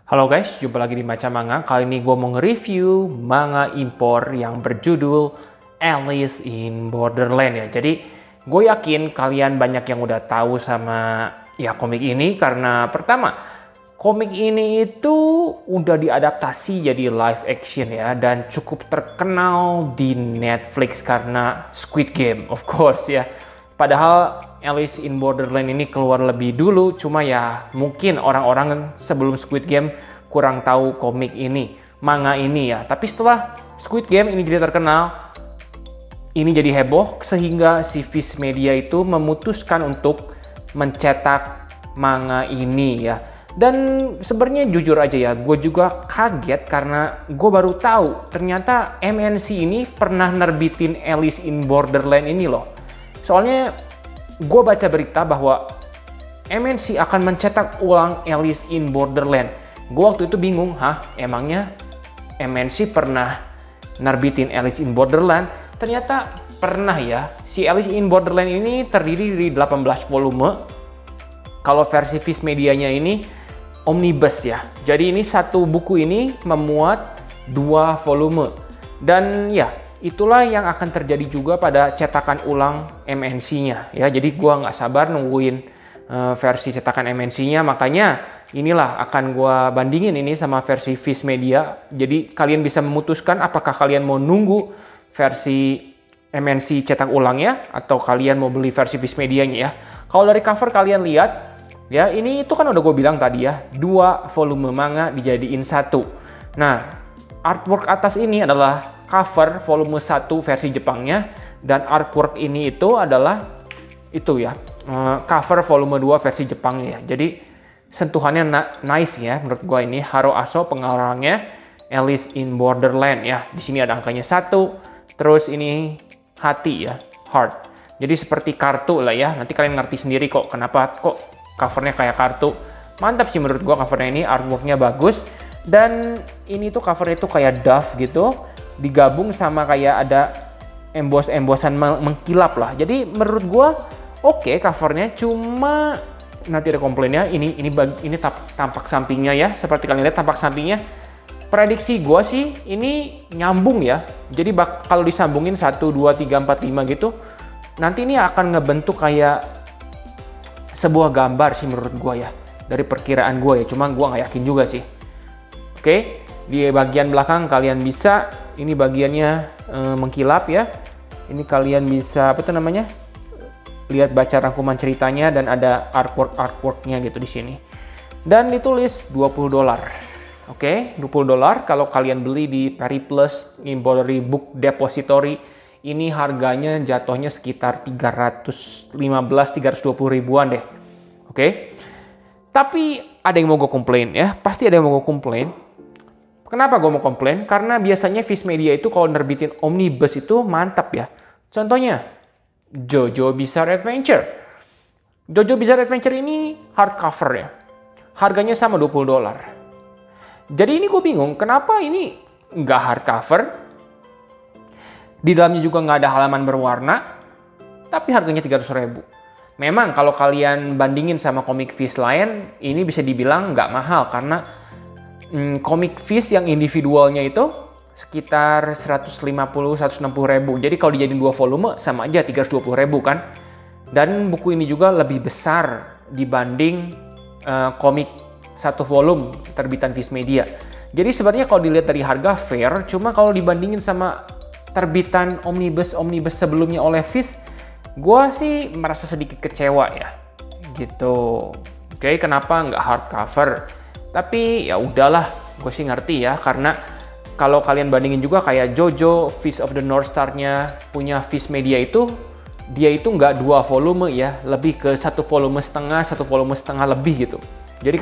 Halo guys, jumpa lagi di Baca Manga. Kali ini gue mau nge-review manga impor yang berjudul Alice in Borderland ya. Jadi gue yakin kalian banyak yang udah tahu sama komik ini karena pertama, komik ini itu udah diadaptasi jadi live action ya dan cukup terkenal di Netflix karena Squid Game, of course ya. Padahal Alice in Borderland ini keluar lebih dulu, cuma ya mungkin orang-orang sebelum Squid Game kurang tahu komik ini, manga ini ya. Tapi setelah Squid Game ini jadi terkenal, ini jadi heboh sehingga si Viz Media itu memutuskan untuk mencetak manga ini ya. Dan sebenarnya jujur aja ya, gue juga kaget karena gue baru tahu ternyata MNC ini pernah nerbitin Alice in Borderland ini loh. Soalnya gue baca berita bahwa MNC akan mencetak ulang Alice in Borderland. Gue waktu itu bingung, emangnya MNC pernah nerbitin Alice in Borderland? Ternyata pernah ya. Si Alice in Borderland ini terdiri dari 18 volume. Kalau versi Viz Medianya ini omnibus ya. Jadi ini satu buku ini memuat 2 volume. Dan ya, itulah yang akan terjadi juga pada cetakan ulang MNC-nya ya. Jadi gua nggak sabar nungguin versi cetakan MNC-nya, makanya inilah akan gua bandingin ini sama versi Viz Media. Jadi kalian bisa memutuskan apakah kalian mau nunggu versi MNC cetak ulangnya atau kalian mau beli versi Viz Medianya ya. Kalau dari cover kalian lihat ya, ini itu kan udah gue bilang tadi ya, 2 volume manga dijadiin satu. Nah, artwork atas ini adalah cover volume 1 versi Jepangnya, dan artwork ini itu adalah itu ya, cover volume 2 versi Jepangnya ya. Jadi sentuhannya nice ya menurut gua ini. Haro Aso pengarangnya Alice in Borderland ya. Di sini ada angkanya 1, terus ini hati ya, heart. Jadi seperti kartu lah ya. Nanti kalian ngerti sendiri kok kenapa kok covernya kayak kartu. Mantap sih menurut gua covernya ini, artworknya bagus. Dan ini tuh covernya tuh kayak dove gitu, digabung sama kayak ada embosan mengkilap lah. Jadi menurut gua oke covernya, cuma nanti ada komplainnya. Ini tampak sampingnya ya, seperti kalian lihat tampak sampingnya. Prediksi gua sih ini nyambung ya. Jadi kalau disambungin 1, 2, 3, 4, 5 gitu, nanti ini akan ngebentuk kayak sebuah gambar sih menurut gua ya. Dari perkiraan gua ya, cuma gua nggak yakin juga sih. Oke, di bagian belakang kalian bisa, ini bagiannya mengkilap ya. Ini kalian bisa lihat baca rangkuman ceritanya, dan ada artworknya gitu di sini. Dan ditulis $20. Oke, $20 kalau kalian beli di Periplus Embroidery Book Depository. Ini harganya jatuhnya sekitar 320 ribuan deh. Oke. Tapi ada yang mau gue komplain ya, pasti ada yang mau gue komplain. Kenapa gue mau komplain? Karena biasanya Viz Media itu kalau nerbitin omnibus itu mantap ya. Contohnya, JoJo Bizarre Adventure. JoJo Bizarre Adventure ini hardcover ya. Harganya sama $20. Jadi ini gue bingung, kenapa ini nggak hardcover? Di dalamnya juga nggak ada halaman berwarna, tapi harganya 300 ribu. Memang kalau kalian bandingin sama komik Viz lain, ini bisa dibilang nggak mahal karena komik Viz yang individualnya itu sekitar 150-160 ribu. Jadi kalau dijadiin 2 volume sama aja 320 ribu kan. Dan buku ini juga lebih besar dibanding komik 1 volume terbitan Viz Media. Jadi sebenarnya kalau dilihat dari harga fair, cuma kalau dibandingin sama terbitan omnibus sebelumnya oleh Viz, gue sih merasa sedikit kecewa ya. Gitu. Oke, kenapa nggak hardcover? Tapi ya udahlah, gue sih ngerti ya, karena kalau kalian bandingin juga kayak JoJo, Fist of the North Star-nya punya Viz Media itu, dia itu nggak 2 volume ya, lebih ke 1 volume setengah lebih gitu. Jadi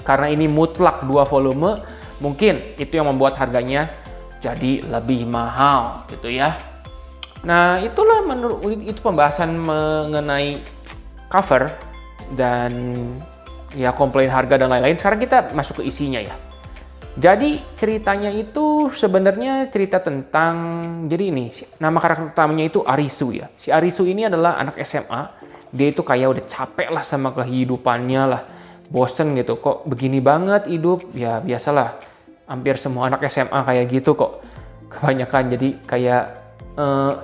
karena ini mutlak 2 volume, mungkin itu yang membuat harganya jadi lebih mahal gitu ya. Nah, itulah itu pembahasan mengenai cover dan ya komplain harga dan lain-lain. Sekarang kita masuk ke isinya ya. Jadi ceritanya itu sebenarnya cerita tentang, jadi ini nama karakter utamanya itu Arisu ya. Si Arisu ini adalah anak SMA. Dia itu kayak udah capek lah sama kehidupannya lah. bosen gitu, kok begini banget hidup. Ya biasalah, hampir semua anak SMA kayak gitu kok. Kebanyakan jadi kayak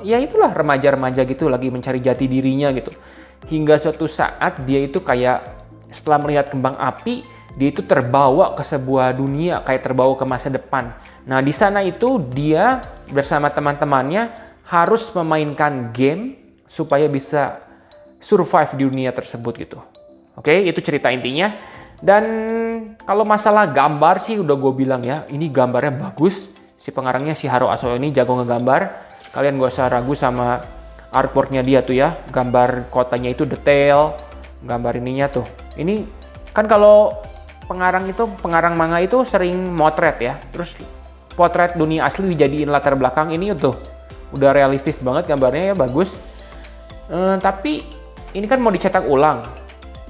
ya itulah remaja-remaja gitu lagi mencari jati dirinya gitu. Hingga suatu saat dia itu kayak setelah melihat kembang api, dia itu terbawa ke sebuah dunia, kayak terbawa ke masa depan. Nah, di sana itu dia bersama teman-temannya harus memainkan game supaya bisa survive di dunia tersebut gitu. Oke, itu cerita intinya. Dan kalau masalah gambar sih udah gue bilang ya, ini gambarnya bagus. Si pengarangnya si Haro Asoyo ini jago ngegambar. Kalian gak usah ragu sama artworknya dia tuh ya. Gambar kotanya itu detail, gambar ininya tuh. Ini kan kalau pengarang manga itu sering motret ya. Terus potret dunia asli dijadiin latar belakang, ini tuh udah realistis banget gambarnya ya, bagus. Tapi ini kan mau dicetak ulang.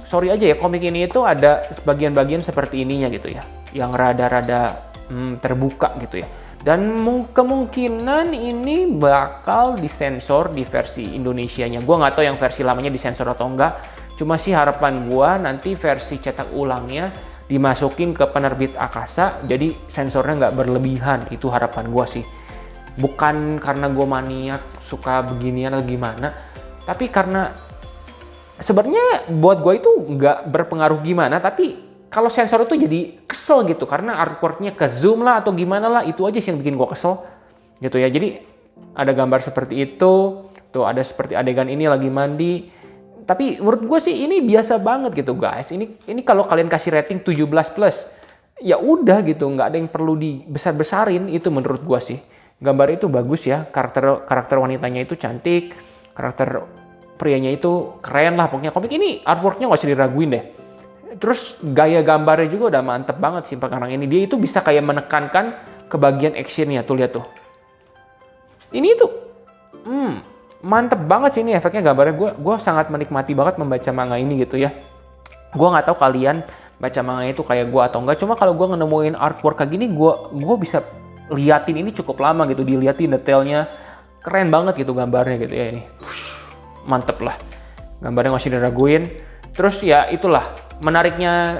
Sorry aja ya, komik ini itu ada sebagian-bagian seperti ininya gitu ya, yang rada-rada terbuka gitu ya. Dan kemungkinan ini bakal disensor di versi Indonesianya. Gue nggak tahu yang versi lamanya disensor atau enggak. Cuma sih harapan gue nanti versi cetak ulangnya dimasukin ke penerbit Akasa, jadi sensornya nggak berlebihan. Itu harapan gue sih. Bukan karena gue maniak suka beginian atau gimana, tapi karena sebenarnya buat gue itu nggak berpengaruh gimana, tapi kalau sensor itu jadi kesel gitu, karena artworknya ke zoom lah atau gimana lah, itu aja sih yang bikin gue kesel gitu ya. Jadi ada gambar seperti itu, tuh ada seperti adegan ini lagi mandi, tapi menurut gue sih ini biasa banget gitu guys. Ini kalau kalian kasih rating 17+, ya udah gitu, nggak ada yang perlu dibesar-besarin, itu menurut gue sih. Gambar itu bagus ya, karakter wanitanya itu cantik, karakter prianya itu keren lah pokoknya. Komik ini artworknya nggak usah diraguin deh. Terus gaya gambarnya juga udah mantep banget sih pengarang ini. Dia itu bisa kayak menekankan ke bagian actionnya, tuh lihat tuh. Ini tuh mantep banget sih ini efeknya, gambarnya. Gue sangat menikmati banget membaca manga ini gitu ya. Gue nggak tahu kalian baca manga itu kayak gue atau enggak. Cuma kalau gue nemuin artwork kayak gini, gue bisa liatin ini cukup lama gitu, diliatin detailnya. Keren banget gitu gambarnya gitu ya ini. Mantep lah. Gambarnya nggak usah diraguin. Terus ya itulah menariknya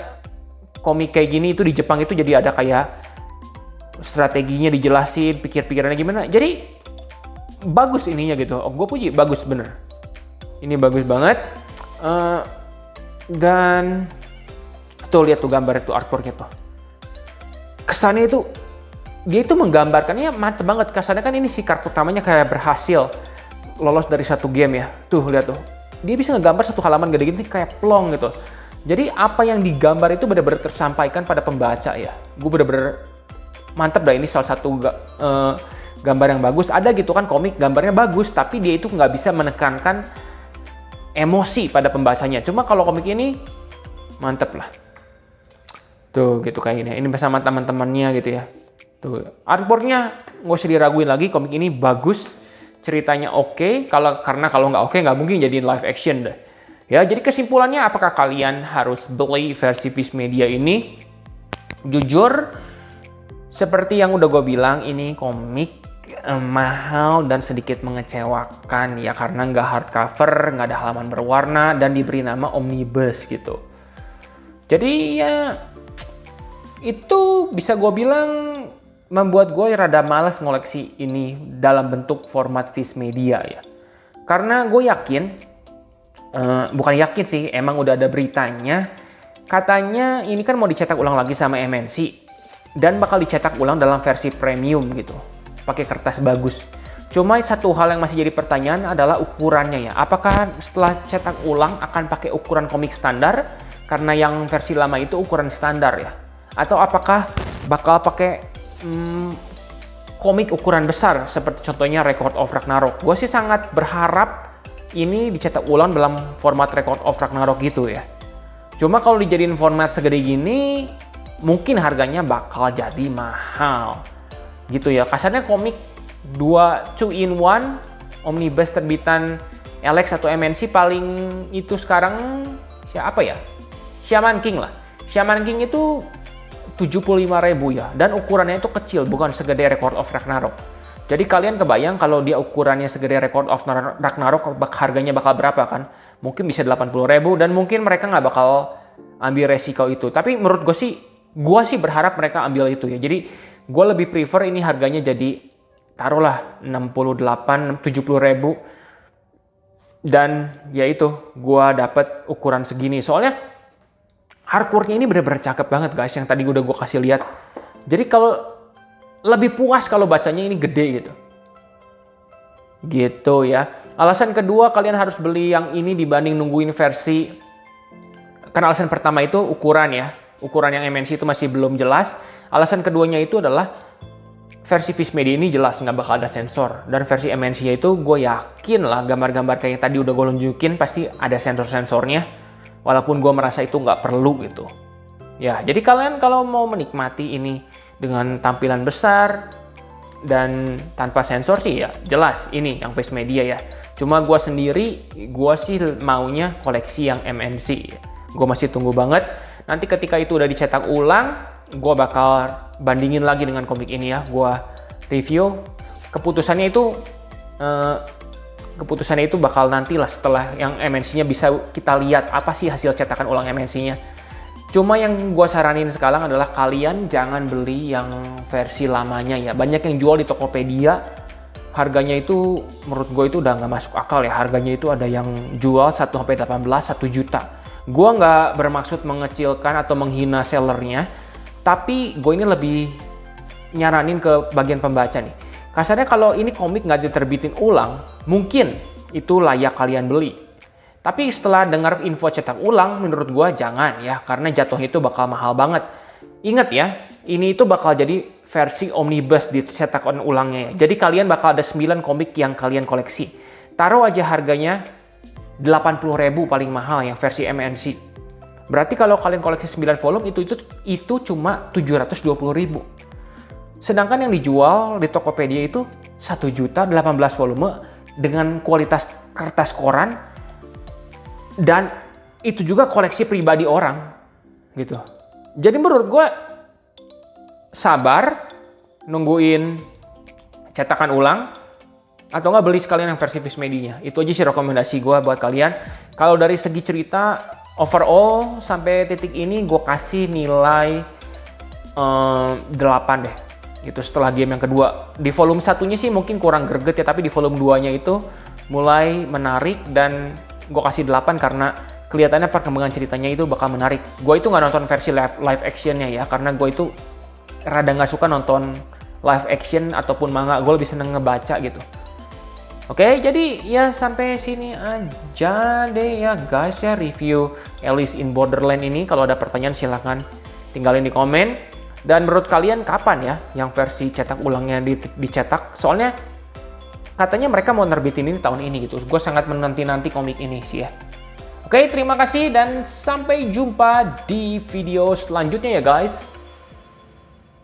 komik kayak gini itu di Jepang itu, jadi ada kayak strateginya dijelasin, pikir-pikirannya gimana. Jadi bagus ininya gitu. Gue puji, bagus bener. Ini bagus banget. Dan tuh lihat tuh gambar itu, artworknya tuh. Kesannya itu dia itu menggambarkannya mantep banget. Kesannya kan ini si karakter utamanya kayak berhasil lolos dari satu game ya. Tuh lihat tuh. Dia bisa ngegambar satu halaman gede gini kayak plong gitu. Jadi apa yang digambar itu benar-benar tersampaikan pada pembaca ya. Gue benar-benar mantep dah, ini salah satu gambar yang bagus. Ada gitu kan komik gambarnya bagus, tapi dia itu nggak bisa menekankan emosi pada pembacanya. Cuma kalau komik ini mantep lah. Tuh gitu kayak gini. Ini bersama teman-temannya gitu ya. Tuh artworknya nggak usah diraguin lagi, komik ini bagus. Ceritanya oke, karena kalau nggak oke nggak mungkin jadiin live action deh. Ya, jadi kesimpulannya apakah kalian harus beli versi Viz Media ini? Jujur, seperti yang udah gue bilang, ini komik mahal dan sedikit mengecewakan ya, karena nggak hardcover, nggak ada halaman berwarna, dan diberi nama omnibus gitu. Jadi ya itu bisa gue bilang membuat gue rada malas ngoleksi ini dalam bentuk format Viz Media ya. Karena gue yakin, bukan yakin sih, emang udah ada beritanya. Katanya ini kan mau dicetak ulang lagi sama MNC. Dan bakal dicetak ulang dalam versi premium gitu. Pakai kertas bagus. Cuma satu hal yang masih jadi pertanyaan adalah ukurannya ya. Apakah setelah cetak ulang akan pakai ukuran komik standar? Karena yang versi lama itu ukuran standar ya. Atau apakah bakal pakai komik ukuran besar seperti contohnya Record of Ragnarok. Gue sih sangat berharap ini dicetak ulang dalam format Record of Ragnarok gitu ya. Cuma kalau dijadiin format segede gini, mungkin harganya bakal jadi mahal gitu ya. Kasarnya komik 2-in-1 omnibus terbitan Alex atau MNC paling itu sekarang siapa ya? Shaman King lah. Shaman King itu 75.000 ya, dan ukurannya itu kecil, bukan segede Record of Ragnarok. Jadi kalian kebayang kalau dia ukurannya segede Record of Ragnarok, harganya bakal berapa kan? Mungkin bisa 80.000, dan mungkin mereka nggak bakal ambil resiko itu. Tapi menurut gue sih berharap mereka ambil itu ya. Jadi gue lebih prefer ini harganya jadi taruhlah 68-70 ribu. Dan ya itu, gue dapet ukuran segini. Soalnya artworknya ini bener-bener cakep banget guys, yang tadi udah gue kasih lihat. Jadi kalau lebih puas kalau bacanya ini gede gitu. Gitu ya. Alasan kedua kalian harus beli yang ini dibanding nungguin versi. Karena alasan pertama itu ukuran ya. Ukuran yang MNC itu masih belum jelas. Alasan keduanya itu adalah versi Viz Media ini jelas nggak bakal ada sensor. Dan versi MNC itu gue yakin lah gambar-gambar kayak tadi udah gue tunjukin pasti ada sensor-sensornya. Walaupun gue merasa itu nggak perlu gitu. Ya, jadi kalian kalau mau menikmati ini dengan tampilan besar dan tanpa sensor sih ya jelas ini yang Viz Media ya. Cuma gue sendiri, gue sih maunya koleksi yang MNC. Gue masih tunggu banget. Nanti ketika itu udah dicetak ulang, gue bakal bandingin lagi dengan komik ini ya. Gue review. Keputusannya itu bakal nantilah setelah yang MNC-nya bisa kita lihat apa sih hasil cetakan ulang MNC-nya. Cuma yang gue saranin sekarang adalah kalian jangan beli yang versi lamanya ya. Banyak yang jual di Tokopedia, harganya itu menurut gue itu udah nggak masuk akal ya. Harganya itu ada yang jual 1-18, 1 juta. Gue nggak bermaksud mengecilkan atau menghina sellernya, tapi gue ini lebih nyaranin ke bagian pembaca nih. Kasarnya kalau ini komik nggak diterbitin ulang, mungkin itu layak kalian beli. Tapi setelah dengar info cetak ulang, menurut gue jangan ya, karena jatuhnya itu bakal mahal banget. Ingat ya, ini itu bakal jadi versi omnibus di cetakan ulangnya ya. Jadi kalian bakal ada 9 komik yang kalian koleksi. Taruh aja harganya 80.000 paling mahal yang versi MNC. Berarti kalau kalian koleksi 9 volume itu cuma 720.000. Sedangkan yang dijual di Tokopedia itu 1 juta 18 volume dengan kualitas kertas koran, dan itu juga koleksi pribadi orang gitu. Jadi menurut gue sabar nungguin cetakan ulang atau nggak beli sekalian yang versi Viz Media. Itu aja sih rekomendasi gue buat kalian. Kalau dari segi cerita overall sampai titik ini gue kasih nilai 8 deh. Itu setelah game yang kedua. Di volume satunya sih mungkin kurang greget ya, tapi di volume 2-nya itu mulai menarik dan gue kasih 8 karena kelihatannya perkembangan ceritanya itu bakal menarik. Gue itu nggak nonton versi live actionnya ya, karena gue itu rada nggak suka nonton live action ataupun manga. Gue lebih seneng ngebaca gitu. Oke, jadi ya sampai sini aja deh ya guys ya review Alice in Borderland ini. Kalau ada pertanyaan silahkan tinggalin di komen. Dan menurut kalian kapan ya yang versi cetak ulangnya dicetak? Soalnya katanya mereka mau nerbitin ini tahun ini gitu. Gue sangat menanti-nanti komik ini sih ya. Oke, terima kasih dan sampai jumpa di video selanjutnya ya guys.